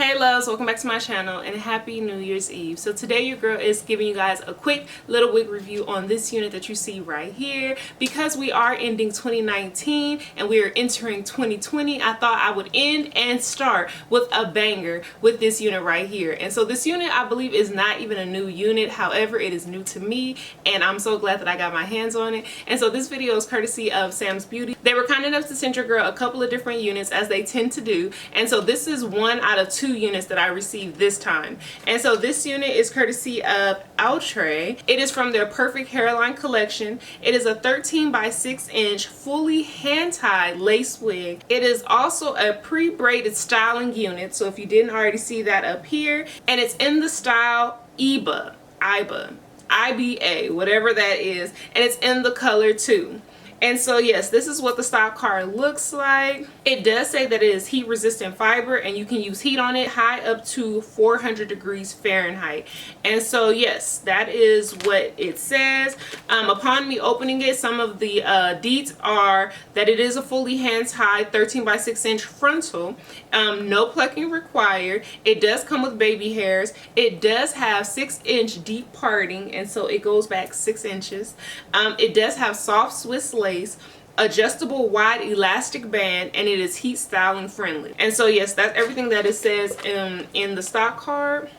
Hey loves, welcome back to my channel and happy New Year's Eve. So today your girl is giving you guys a quick little wig review on this unit that you see right here. Because we are ending 2019 and we are entering 2020, I thought I would end and start with a banger with this unit right here. And so this unit I believe is not even a new unit, however it is new to me and I'm so glad that I got my hands on it. And so this video is courtesy of SAMS Beauty. They were kind enough to send your girl a couple of different units as they tend to do, and so this is one out of two units that I received this time. And so this unit is courtesy of OUTRE. It is from their Perfect Hairline collection. It is a 13 by 6 inch fully hand-tied lace wig. It is also a pre-braided styling unit, so if you didn't already see that up here, and it's in the style IBA, whatever that is, and it's in the color too. And so yes, this is what the stock card looks like. It does say that it is heat resistant fiber and you can use heat on it high up to 400 degrees Fahrenheit. And so yes, that is what it says. Upon me opening it, some of the deets are that it is a fully hand-tied 13 by 6 inch frontal. No plucking required. It does come with baby hairs. It does have 6-inch deep parting, and so it goes back 6 inches. It does have soft Swiss lace, adjustable wide elastic band, and it is heat styling friendly. And so yes, that's everything that it says in the stock card.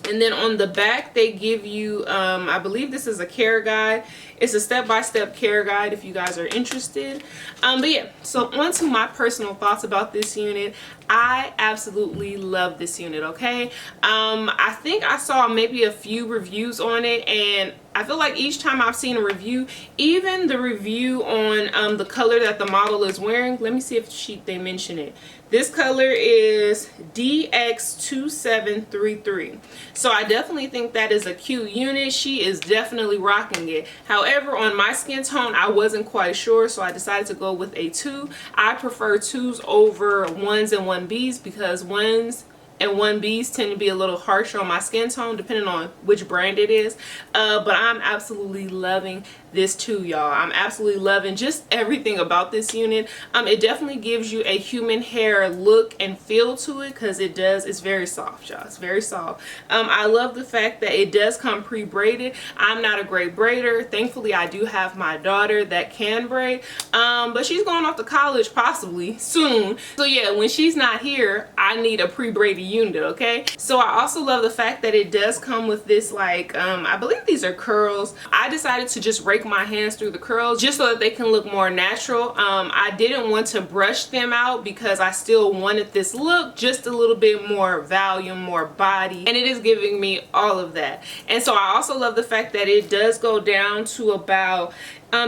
And then on the back they give you I believe this is a care guide. It's a step-by-step care guide if you guys are interested. But yeah, so on to my personal thoughts about this unit. I absolutely love this unit, okay? I think I saw maybe a few reviews on it, and I feel like each time I've seen a review, even the review on the color that the model is wearing, let me see if they mention it. This color is DX2733. So I definitely think that is a cute unit. She is definitely rocking it. However, on my skin tone, I wasn't quite sure, so I decided to go with a 2. I prefer 2s over 1s and 1Bs because 1s and 1Bs tend to be a little harsher on my skin tone depending on which brand it is. But I'm absolutely loving this too, y'all. I'm absolutely loving just everything about this unit. It definitely gives you a human hair look and feel to it because it does. It's very soft, y'all. It's very soft. I love the fact that it does come pre-braided. I'm not a great braider. Thankfully, I do have my daughter that can braid, but she's going off to college possibly soon. So yeah, when she's not here, I need a pre-braided unit, okay? So I also love the fact that it does come with this like I believe these are curls. I decided to just rake my hands through the curls just so that they can look more natural. I didn't want to brush them out because I still wanted this look just a little bit more volume, more body, and it is giving me all of that. And so I also love the fact that it does go down to about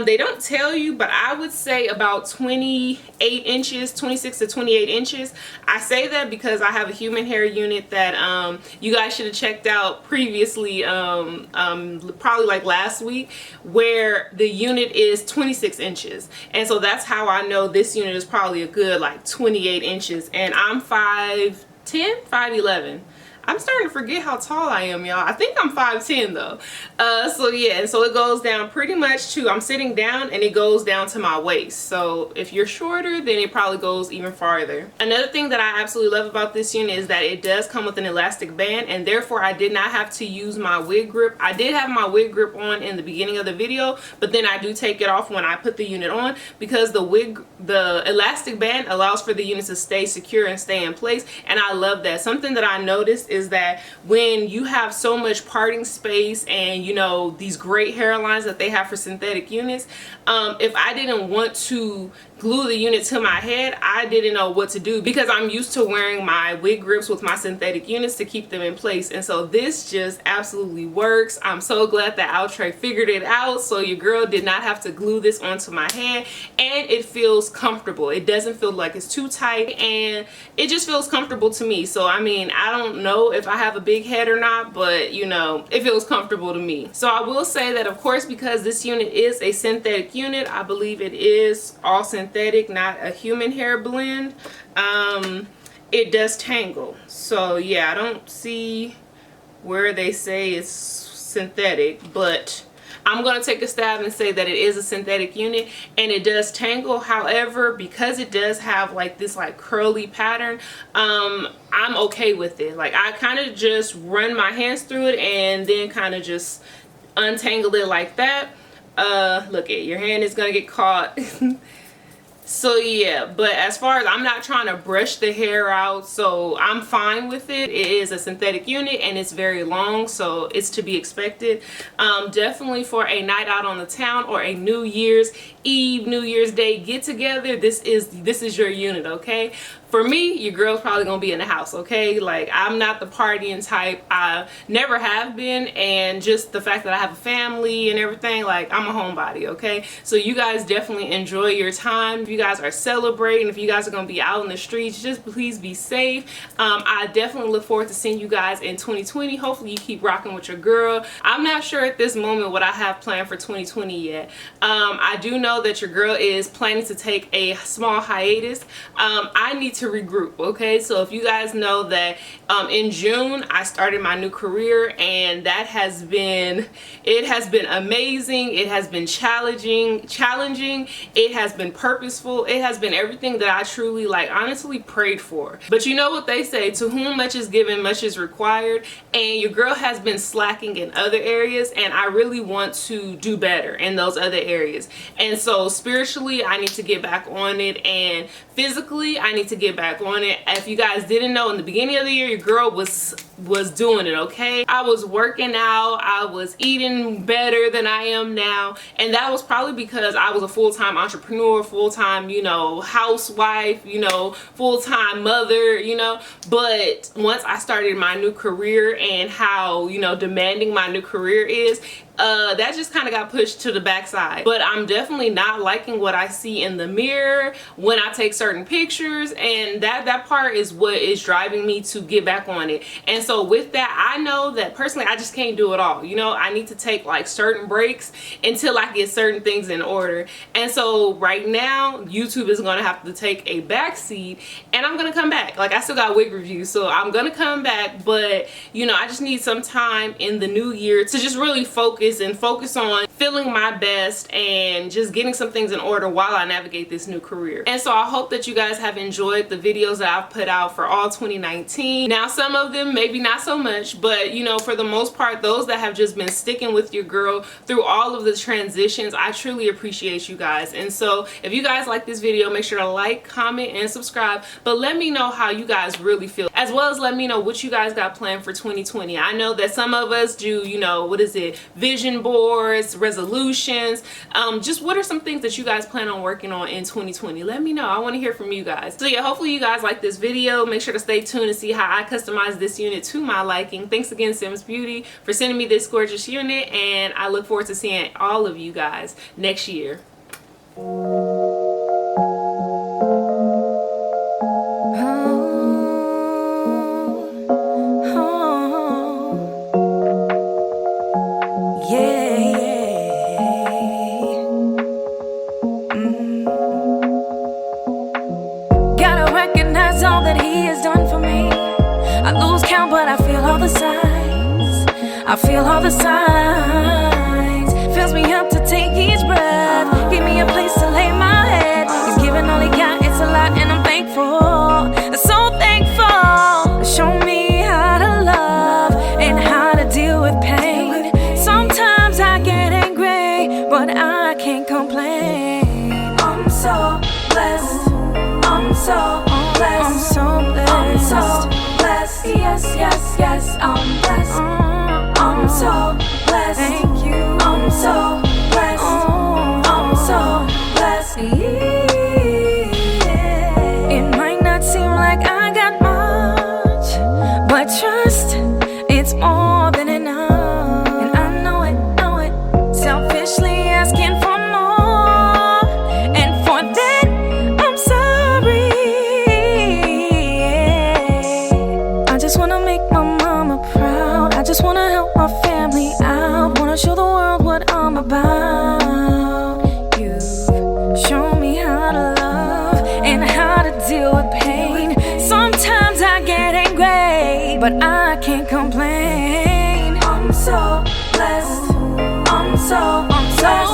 they don't tell you, but I would say about 28 inches, 26 to 28 inches. I say that because I have a human hair unit that you guys should have checked out previously, probably like last week, where the unit is 26 inches. And so that's how I know this unit is probably a good like 28 inches. And I'm 5'10", 5'11". I'm starting to forget how tall I am, y'all. I think I'm 5'10" though. So yeah, and so it goes down pretty much to, I'm sitting down and it goes down to my waist. So if you're shorter, then it probably goes even farther. Another thing that I absolutely love about this unit is that it does come with an elastic band, and therefore I did not have to use my wig grip. I did have my wig grip on in the beginning of the video, but then I do take it off when I put the unit on because the elastic band allows for the unit to stay secure and stay in place, and I love that. Something that I noticed is that when you have so much parting space and you know these great hairlines that they have for synthetic units, if I didn't want to glue the unit to my head, I didn't know what to do because I'm used to wearing my wig grips with my synthetic units to keep them in place. And so this just absolutely works. I'm so glad that OUTRE figured it out, so your girl did not have to glue this onto my head, and it feels comfortable. It doesn't feel like it's too tight, and it just feels comfortable to me. So I mean, I don't know if I have a big head or not, but you know, it feels comfortable to me. So I will say that, of course, because this unit is a synthetic unit, I believe it is all synthetic, not a human hair blend. It does tangle. So yeah, I don't see where they say it's synthetic, but I'm going to take a stab and say that it is a synthetic unit and it does tangle. However, because it does have like this like curly pattern, I'm okay with it. Like I kind of just run my hands through it and then kind of just untangle it like that. Look at your hand is going to get caught. So yeah, but as far as, I'm not trying to brush the hair out, so I'm fine with it. It is a synthetic unit and it's very long, so it's to be expected. Definitely for a night out on the town or a New Year's Eve, New Year's Day get together, this is your unit, okay? For me, your girl's probably gonna be in the house, okay? Like, I'm not the partying type. I never have been, and just the fact that I have a family and everything, like, I'm a homebody, okay? So you guys definitely enjoy your time. If you guys are celebrating, if you guys are gonna be out in the streets, just please be safe. I definitely look forward to seeing you guys in 2020. Hopefully you keep rocking with your girl. I'm not sure at this moment what I have planned for 2020 yet. I do know that your girl is planning to take a small hiatus. I need to regroup, okay? So if you guys know that in June I started my new career, and that has been, it has been amazing, it has been challenging, it has been purposeful, it has been everything that I truly, like, honestly prayed for. But you know what they say, to whom much is given, much is required, and your girl has been slacking in other areas, and I really want to do better in those other areas. And so spiritually I need to get back on it, and physically I need to get back on it. If you guys didn't know, in the beginning of the year your girl was doing it, okay? I was working out, I was eating better than I am now, and that was probably because I was a full-time entrepreneur, full-time, you know, housewife, you know, full-time mother, you know. But once I started my new career and how, you know, demanding my new career is, that just kind of got pushed to the backside. But I'm definitely not liking what I see in the mirror when I take certain pictures, and that part is what is driving me to get back on it. And so with that, I know that personally I just can't do it all, you know. I need to take like certain breaks until I get certain things in order. And so right now YouTube is gonna have to take a back seat, and I'm gonna come back. Like, I still got wig reviews, so I'm gonna come back, but you know, I just need some time in the new year to just really focus on feeling my best and just getting some things in order while I navigate this new career. And so I hope that you guys have enjoyed the videos that I've put out for all 2019. Now, some of them maybe not so much, but you know, for the most part, those that have just been sticking with your girl through all of the transitions, I truly appreciate you guys. And so if you guys like this video, make sure to like, comment, and subscribe. But let me know how you guys really feel, as well as let me know what you guys got planned for 2020. I know that some of us do, you know, what is it, vision boards, resolutions. Just what are some things that you guys plan on working on in 2020? Let me know. I want to hear from you guys. So yeah, hopefully you guys like this video. Make sure to stay tuned to see how I customize this unit to my liking. Thanks again, SAMS for sending me this gorgeous unit, and I look forward to seeing all of you guys next year. All that he has done for me, I lose count, but I feel all the signs. I feel all the signs. Fills me up to take each breath. Give me a place to lay my head. He's given all he got, it's a lot, and I'm thankful, so thankful. Show me how to love and how to deal with pain. Sometimes I get angry, but I can't complain. I'm so blessed. I'm so blessed. I'm so blessed. I'm so blessed. Yes, yes, yes, I'm blessed. I'm so blessed. Thank you. I'm so blessed. I'm so blessed. Yeah. It might not seem like I got much, but trust, it's more than enough. And I know it, selfishly asking for more, and for that I'm sorry. I just wanna make my mama proud. I just wanna help my family out. Wanna show the world what I'm about. You show me how to love and how to deal with pain. Sometimes I get angry, but I can't complain. I'm so blessed. I'm so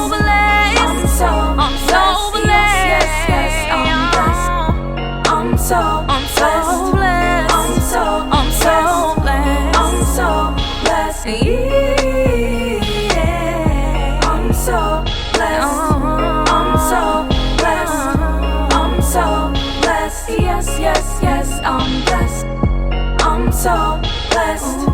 blessed. I'm so blessed. Yes, yes, I'm blessed. I'm so blessed. I'm so blessed. I'm so blessed. Yeah. I'm so blessed. I'm so blessed. I'm so blessed. Yes, yes, yes, I'm blessed. I'm so blessed.